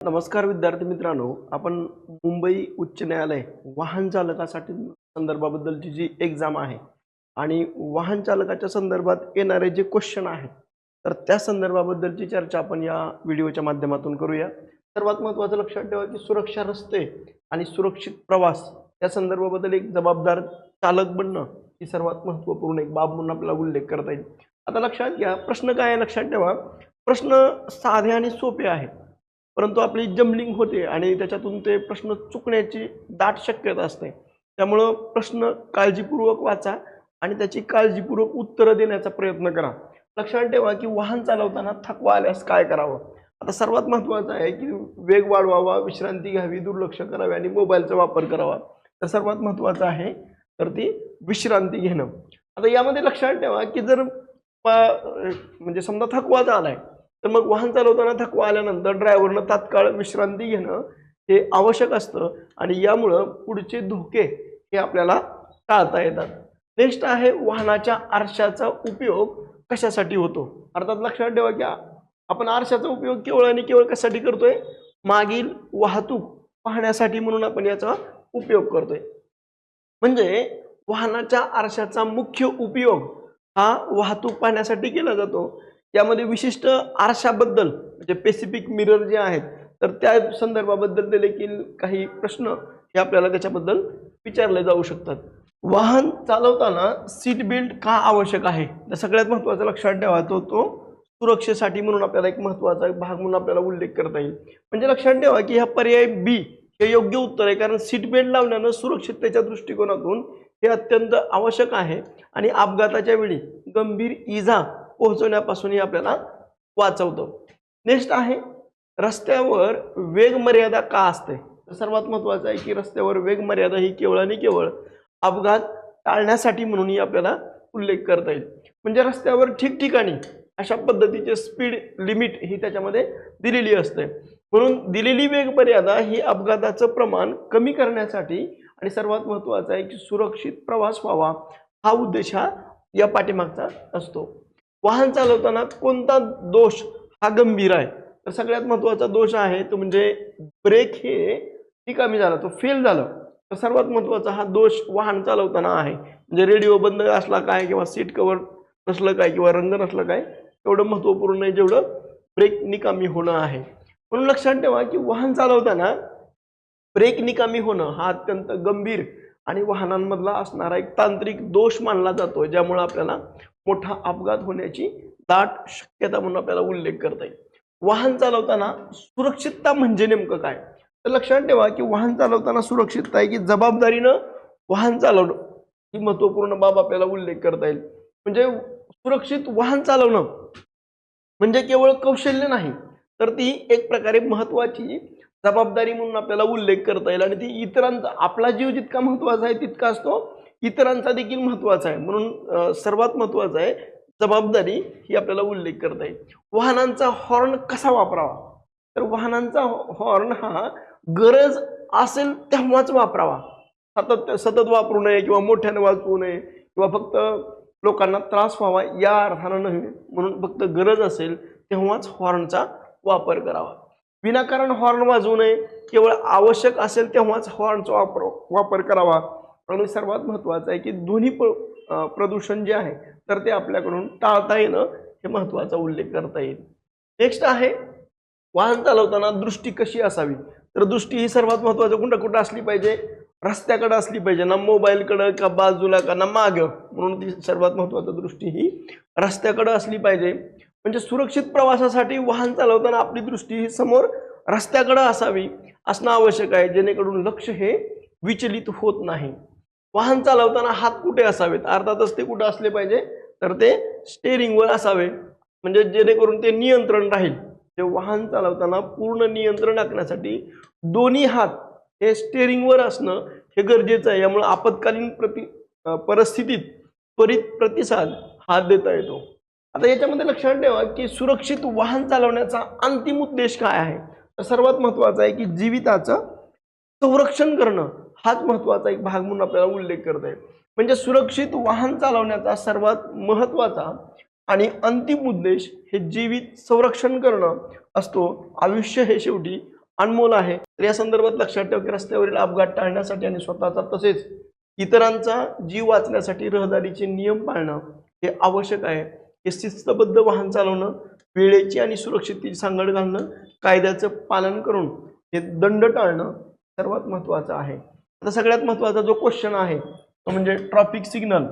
नमस्कार विद्यार्थी मित्रांनो, आपण मुंबई उच्च न्यायालय वाहन चालकासाठी संदर्भाबद्दलची जी एक्झाम आहे आणि वाहन चालकाच्या संदर्भात येणारे जे क्वेश्चन आहेत तर त्या संदर्भाबद्दलची चर्चा आपण या व्हिडिओच्या माध्यमातून करूया। सर्वात महत्त्वाचं लक्षात ठेवा की सुरक्षा रस्ते आणि सुरक्षित प्रवास या संदर्भाबद्दल एक जबाबदार चालक बनणं ही सर्वात महत्त्वपूर्ण एक बाब म्हणून आपल्याला उल्लेख करता येईल। आता लक्षात घ्या, प्रश्न काय आहे लक्षात ठेवा। प्रश्न साधे आणि सोपे आहेत, परंतु आपली जम्बलिंग होते आणि त्याच्यातून ते प्रश्न चुकण्याची दाट शक्यता असते। त्यामुळे प्रश्न काळजीपूर्वक वाचा आणि त्याची काळजीपूर्वक उत्तरं देण्याचा प्रयत्न करा। लक्षात ठेवा की वाहन चालवताना थकवा आल्यास काय करावं। आता सर्वात महत्त्वाचं आहे की वेग वाढवावा, विश्रांती घ्यावी, दुर्लक्ष करावे आणि मोबाईलचा वापर करावा। तर सर्वात महत्त्वाचं आहे तर ती विश्रांती घेणं। आता यामध्ये लक्षात ठेवा की जर म्हणजे समजा थकवा आलाय तर मग वाहन चालवताना थकवा आल्यानंतर ड्रायव्हरनं तात्काळ विश्रांती घेणं हे आवश्यक असतं आणि यामुळे पुढचे धोके हे आपल्याला टाळता येतात। नेक्स्ट आहे वाहनाच्या आरशाचा उपयोग कशासाठी होतो। अर्थात लक्षात ठेवा की आपण आरशाचा उपयोग केवळ आणि केवळ कशासाठी करतोय, मागील वाहतूक पाहण्यासाठी म्हणून आपण याचा उपयोग करतोय। म्हणजे वाहनाच्या आरशाचा मुख्य उपयोग हा वाहतूक पाहण्यासाठी केला जातो। यामध्ये विशिष्ट आरशाबद्दल म्हणजे स्पेसिफिक मिरर जे आहेत तर त्या संदर्भाबद्दल देखील काही प्रश्न हे आपल्याला त्याच्याबद्दल विचारले जाऊ शकतात। वाहन चालवताना सीट बेल्ट का आवश्यक आहे, तर सगळ्यात महत्त्वाचं लक्षात ठेवा तो सुरक्षेसाठी म्हणून आपल्याला एक महत्त्वाचा भाग म्हणून आपल्याला उल्लेख करता येईल। म्हणजे लक्षात ठेवा की हा पर्याय बी हे योग्य उत्तर आहे, कारण सीट बेल्ट लावण्यानं सुरक्षिततेच्या दृष्टिकोनातून हे अत्यंत आवश्यक आहे आणि अपघाताच्या वेळी गंभीर इजा पोहोचवण्यापासूनही आपल्याला वाचवतो। नेक्स्ट आहे रस्त्यावर वेग मर्यादा का असते। तर सर्वात महत्त्वाचं आहे की रस्त्यावर वेग मर्यादा ही केवळ आणि केवळ अपघात टाळण्यासाठी म्हणूनही आपल्याला उल्लेख करता येईल। म्हणजे रस्त्यावर ठिकठिकाणी अशा पद्धतीचे स्पीड लिमिट ही त्याच्यामध्ये दिलेली असते, म्हणून दिलेली वेग मर्यादा ही अपघाताचं प्रमाण कमी करण्यासाठी आणि सर्वात महत्त्वाचं आहे की सुरक्षित प्रवास व्हावा हा उद्देश या पाठीमागचा असतो। वाहन चालवताना कोणता दोष हा गंभीर आहे, तर सगळ्यात महत्त्वाचा दोष आहे तो म्हणजे ब्रेक हे निकामी झाला, तो फेल झाला। तर सर्वात महत्त्वाचा हा दोष वाहन चालवताना आहे। म्हणजे रेडिओ बंद असला काय किंवा सीट कव्हर नसलं काय किंवा रंग नसलं काय एवढं महत्त्वपूर्ण नाही जेवढं ब्रेक निकामी होणं आहे। म्हणून लक्षात ठेवा की वाहन चालवताना ब्रेक निकामी होणं हा अत्यंत गंभीर आणि वाहनांमधला असणारा एक तांत्रिक दोष मानला जातो, ज्यामुळे आपल्याला मोठा अपघात होण्याची दाट शक्यता म्हणून आपल्याला उल्लेख करता येईल। वाहन चालवताना सुरक्षितता म्हणजे नेमकं काय, तर लक्षात ठेवा की वाहन चालवताना सुरक्षितता आहे की जबाबदारीनं वाहन चालवणं ही महत्त्वपूर्ण बाब आपल्याला उल्लेख करता येईल। म्हणजे सुरक्षित वाहन चालवणं म्हणजे केवळ कौशल्य नाही, तर ती एक प्रकारे महत्त्वाची जबाबदारी म्हणून आपल्याला उल्लेख करता येईल आणि ती इतरांचा, आपला जीव जितका महत्त्वाचा आहे तितका असतो इतरांचा देखील महत्त्वाचा आहे। म्हणून सर्वात महत्त्वाचं आहे जबाबदारी ही आपल्याला उल्लेख करता येईल। वाहनांचा हॉर्न कसा वापरावा, तर वाहनांचा हॉर्न हा गरज असेल तेव्हाच वापरावा। सतत वापरू नये किंवा मोठ्याने वाजवू नये किंवा फक्त लोकांना त्रास व्हावा या अर्थानं नव्हे, म्हणून फक्त गरज असेल तेव्हाच हॉर्नचा वापर करावा। विनाकारण हॉर्न वाजवू नये, केवळ आवश्यक असेल तेव्हाच हॉर्नचा वापर करावा। आणि सर्वात महत्त्वाचं आहे की ध्वनी प्रदूषण जे आहे तर ते आपल्याकडून टाळता येणं हे महत्त्वाचा उल्लेख करता येईल। नेक्स्ट आहे वाहन चालवताना दृष्टी कशी असावी, तर दृष्टी ही सर्वात महत्त्वाचं कुठं असली पाहिजे, रस्त्याकडे असली पाहिजे, ना मोबाईलकडे का बाजूला का ना मागं, म्हणून ती सर्वात महत्त्वाची दृष्टी ही रस्त्याकडे असली पाहिजे। म्हणजे सुरक्षित प्रवासासाठी वाहन चालवताना आपली दृष्टी ही समोर रस्त्याकडे असावी असणं आवश्यक आहे, जेणेकरून लक्ष हे विचलित होत नाही। वाहन चालवताना हात कुठे असावेत, अर्थातच ते कुठे असले पाहिजे तर ते स्टेअरिंगवर असावे, म्हणजे जेणेकरून ते नियंत्रण राहील। ते वाहन चालवताना पूर्ण नियंत्रण राखण्यासाठी दोन्ही हात हे स्टेअरिंगवर असणं हे गरजेचं आहे। यामुळे आपत्कालीन परिस्थितीत त्वरित प्रतिसाद हा देता येतो। आता याच्यामध्ये लक्षात ठेवा की सुरक्षित वाहन चालवण्याचा अंतिम उद्देश काय आहे, तर सर्वात महत्त्वाचा आहे की जीविताचं संरक्षण करणं हाच महत्त्वाचा एक भाग म्हणून आपल्याला उल्लेख करता येईल। म्हणजे सुरक्षित वाहन चालवण्याचा सर्वात महत्त्वाचा आणि अंतिम उद्देश हे जीवित संरक्षण करणं असतो। आयुष्य हे शेवटी अनमोल आहे. तर या संदर्भात लक्षात ठेवा की रस्त्यावरील अपघात टाळण्यासाठी आणि स्वतःचा तसेच इतरांचा जीव वाचण्यासाठी रहदारीचे नियम पाळणं हे आवश्यक आहे. हे शिस्तबद्ध वाहन चालवणं, वेळेची आणि सुरक्षिततेची सांगड घालणं, कायद्याचं पालन करून हे दंड टाळणं सर्वात महत्त्वाचं आहे. आता सगळ्यात महत्त्वाचा जो क्वेश्चन आहे तो म्हणजे ट्रॅफिक सिग्नल,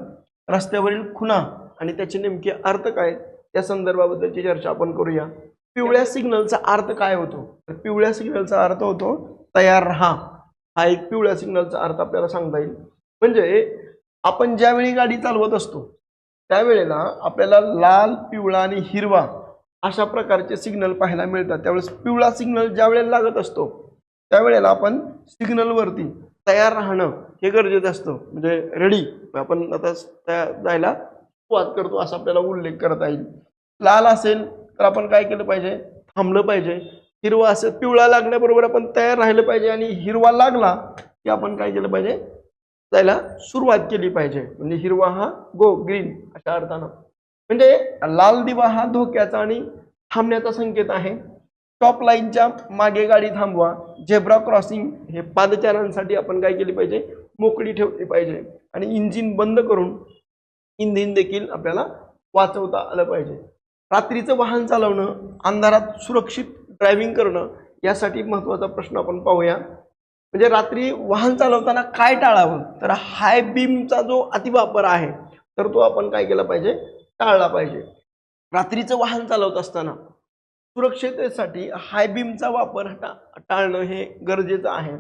रस्त्यावरील खुणा आणि त्याचे नेमके अर्थ काय या संदर्भाबद्दलची चर्चा आपण करूया. पिवळ्या सिग्नलचा अर्थ काय होतो? तर पिवळ्या सिग्नलचा अर्थ होतो तयार राहा. हा एक पिवळ्या सिग्नलचा अर्थ आपल्याला सांगता येईल. म्हणजे आपण ज्यावेळी गाडी चालवत असतो त्यावेळेला आपल्याला लाल, पिवळा आणि हिरवा अशा प्रकारचे सिग्नल पाहायला मिळतात. त्यावेळेस पिवळा सिग्नल ज्या वेळेला लागत असतो त्यावेळेला आपण सिग्नलवरती तयार राहणं हे गरजेचं असतं. म्हणजे रेडी, आपण आता जायला सुरुवात करतो असा आपल्याला उल्लेख करता येईल. लाल असेल तर आपण काय केलं पाहिजे? थांबलं पाहिजे. हिरवा असेल, पिवळा लागण्याबरोबर आपण तयार राहिलं पाहिजे आणि हिरवा लागला की आपण काय केलं पाहिजे? जायला सुरुवात केली पाहिजे. म्हणजे हिरवा हा गो, ग्रीन अशा अर्थानं. म्हणजे लाल दिवा हा धोक्याचा आणि थांबण्याचा संकेत आहे. टॉप लाईनच्या मागे गाडी थांबवा. झेब्रा क्रॉसिंग हे पादचाऱ्यांसाठी आपण काय केली पाहिजे? मोकळी ठेवली पाहिजे. आणि इंजिन बंद करून इंजिन देखील आपल्याला वाचवता आलं पाहिजे. रात्रीचं वाहन चालवणं, अंधारात सुरक्षित ड्रायव्हिंग करणं यासाठी महत्त्वाचा प्रश्न आपण पाहूया. म्हणजे रात्री वाहन चालवताना काय टाळावं? तर हाय बीमचा जो अतिवापर आहे तर तो आपण काय केला पाहिजे? टाळला पाहिजे. रात्रीचं वाहन चालवत असताना सुरक्षिततेसाठी हाय बीमचा वापर टाळणं हे गरजेचं आहे.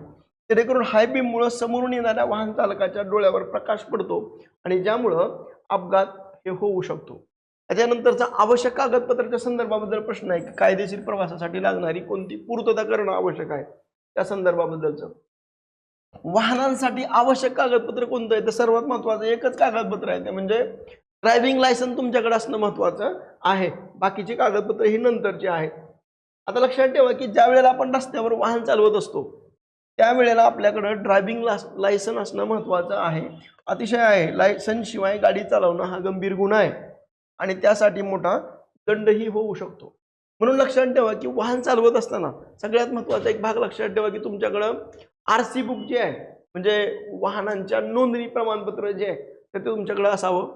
जेणेकरून हाय बीममुळे समोरून येणाऱ्या वाहन चालकाच्या डोळ्यावर प्रकाश पडतो आणि ज्यामुळं अपघात हे होऊ शकतो. त्याच्यानंतरचा आवश्यक कागदपत्राच्या संदर्भाबद्दल प्रश्न आहे की कायदेशीर प्रवासासाठी लागणारी कोणती पूर्तता करणं आवश्यक आहे त्या संदर्भाबद्दलचं. वाहनांसाठी आवश्यक कागदपत्र कोणतं आहे? तर सर्वात महत्त्वाचं एकच कागदपत्र आहे, ते म्हणजे ड्रायव्हिंग लायसन्स तुमच्याकडे असणं महत्त्वाचं आहे. बाकीची कागदपत्र ही नंतरची आहेत. आता लक्षात ठेवा की ज्या वेळेला आपण रस्त्यावर वाहन चालवत असतो त्यावेळेला आपल्याकडे ड्रायव्हिंग लायसन्स असणं महत्त्वाचं आहे. अतिशय आहे. लायसन्स शिवाय गाडी चालवणं हा गंभीर गुन्हा आहे आणि त्यासाठी मोठा दंडही होऊ शकतो. म्हणून लक्षात ठेवा की वाहन चालवत असताना सगळ्यात महत्त्वाचा एक भाग लक्षात ठेवा की तुमच्याकडं RC बुक जे आहे म्हणजे वाहनांच्या नोंदणी प्रमाणपत्र जे आहे तर ते तुमच्याकडे असावं.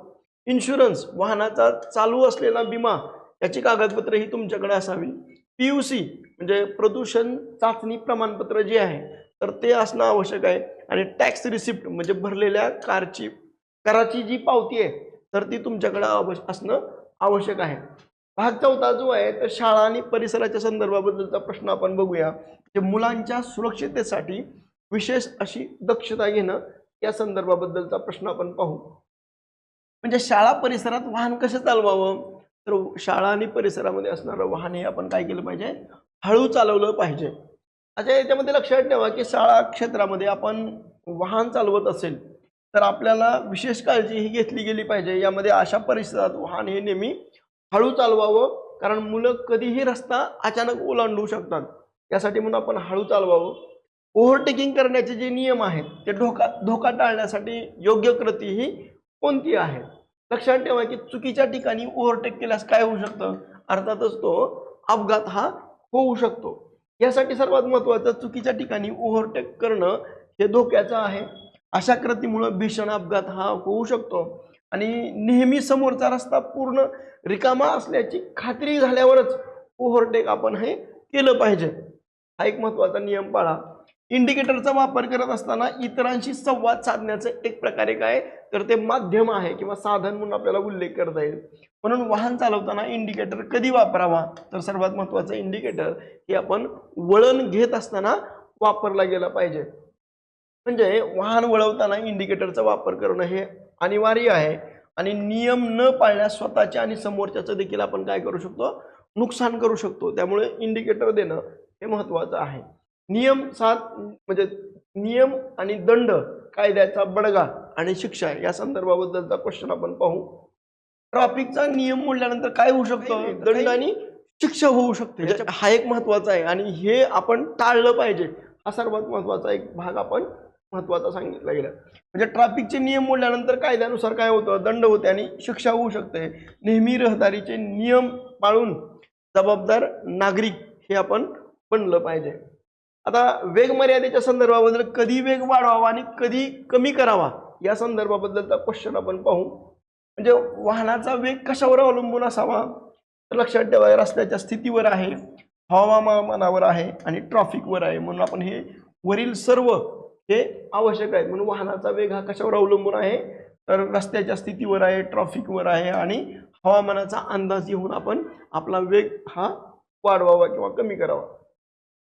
इन्शुरन्स, वाहनाचा चालू असलेला विमा याची कागदपत्र ही तुमच्याकडे असावी. PUC म्हणजे प्रदूषण चाचणी प्रमाणपत्र जे आहे तर ते असणं आवश्यक आहे. आणि टॅक्स रिसिप्ट म्हणजे भरलेल्या कराची जी पावती आहे तर ती तुमच्याकडे असणं आवश्यक आहे. भाग चौथा जो आहे तर शाळा आणि परिसराच्या संदर्भाबद्दलचा प्रश्न आपण बघूया. जे मुलांच्या सुरक्षिततेसाठी विशेष अशी दक्षता घेणं या संदर्भाबद्दलचा प्रश्न आपण पाहू. म्हणजे शाळा परिसरात वाहन कसं चालवावं? तर शाळा आणि परिसरामध्ये असणारं वाहन हे आपण काय केलं पाहिजे? हळू चालवलं पाहिजे. अच्छा, याच्यामध्ये लक्षात ठेवा की शाळा क्षेत्रामध्ये आपण वाहन चालवत असेल तर आपल्याला विशेष काळजी ही घेतली गेली पाहिजे. यामध्ये अशा परिसरात वाहन हे नेहमी हळू चालवावं, कारण मुलं कधीही रस्ता अचानक ओलांडू शकतात. यासाठी म्हणून आपण हळू चालवावं. ओव्हरटेकिंग करण्याचे जे नियम आहेत ते धोका टाळण्यासाठी योग्य कृती ही कोणती आहे? लक्षात ठेवा की चुकीच्या ठिकाणी ओव्हरटेक केल्यास काय होऊ शकतं? अर्थातच तो अपघात हा होऊ शकतो. यासाठी सर्वात महत्त्वाचं चुकीच्या ठिकाणी ओव्हरटेक करणं हे धोक्याचं आहे. अशा कृतीमुळे भीषण अपघात हा होऊ शकतो. आणि नेहमी समोरचा रस्ता पूर्ण रिकामा असल्याची खात्री झाल्यावरच ओव्हरटेक आपण हे केलं पाहिजे. हा एक महत्त्वाचा नियम पाळा. इंडिकेटरचा वापर करत असताना इतरांशी संवाद साधण्याचं एक प्रकारे काय तर ते माध्यम आहे किंवा साधन म्हणून आपल्याला उल्लेख करता येईल. म्हणून वाहन चालवताना इंडिकेटर कधी वापरावा? तर सर्वात महत्त्वाचं इंडिकेटर हे आपण वळण घेत असताना वापरला गेला पाहिजे. म्हणजे वाहन वळवताना इंडिकेटरचा वापर करणं हे अनिवार्य आहे. आणि नियम न पाळल्यास स्वतःचे आणि समोरच्याचं देखील आपण काय करू शकतो? नुकसान करू शकतो. त्यामुळे इंडिकेटर देणं हे महत्त्वाचं आहे. नियम 7 म्हणजे नियम आणि दंड, कायद्याचा बडगा आणि शिक्षा या संदर्भाबद्दलचा क्वेश्चन आपण पाहू. ट्रॅफिकचा नियम मोडल्यानंतर काय होऊ शकतं? दंड आणि शिक्षा होऊ शकते. हा एक महत्त्वाचा आहे आणि हे आपण टाळलं पाहिजे. हा सर्वात महत्त्वाचा एक भाग आपण महत्त्वाचा सांगितला गेला. म्हणजे ट्रॅफिकचे नियम मोडल्यानंतर कायद्यानुसार काय होतं? दंड होते आणि शिक्षा होऊ शकते. नेहमी रहदारीचे नियम पाळून जबाबदार नागरिक हे आपण बनलं पाहिजे. आता वेग मर्यादेच्या संदर्भाबद्दल कधी वेग वाढवावा आणि कधी कमी करावा या संदर्भाबद्दलचा क्वेश्चन आपण पाहू. म्हणजे वाहनाचा वेग कशावर अवलंबून असावा, तर लक्षात ठेवा रस्त्याच्या स्थितीवर आहे, हवामानावर आहे आणि ट्रॅफिकवर आहे. म्हणून आपण हे वरील सर्व हे आवश्यक आहे. म्हणून वाहनाचा वेग हा कशावर अवलंबून आहे, तर रस्त्याच्या स्थितीवर आहे, ट्रॅफिकवर आहे आणि हवामानाचा अंदाज घेऊन आपण आपला वेग हा वाढवावा किंवा कमी करावा.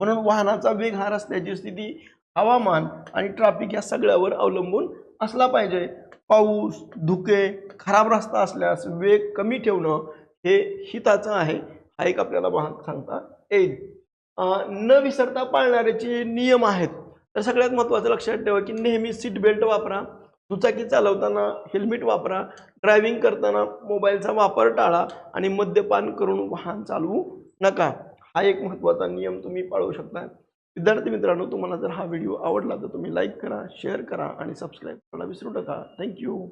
म्हणून वाहनाचा वेग हा रस्त्याची स्थिती, हवामान आणि ट्रॅफिक या सगळ्यावर अवलंबून असला पाहिजे. पाऊस, धुके, खराब रस्ता असल्यास वेग कमी ठेवणं हे हिताचं आहे, हा एक आपल्याला भाग सांगता येईल. न विसरता पाळणारे जे नियम आहेत, तर सगळ्यात महत्त्वाचं लक्षात ठेवा की नेहमी सीट बेल्ट वापरा, दुचाकी चालवताना हेल्मेट वापरा, ड्रायव्हिंग करताना मोबाईलचा वापर टाळा आणि मद्यपान करून वाहन चालवू नका. हा एक महत्त्वाचा नियम तुम्ही पाळू शकता. विद्यार्थी मित्रांनो, तुम्हाला जर हा व्हिडिओ आवडला तर तुम्ही लाईक करा, शेअर करा आणि सबस्क्राईब करायला विसरू नका. थँक्यू.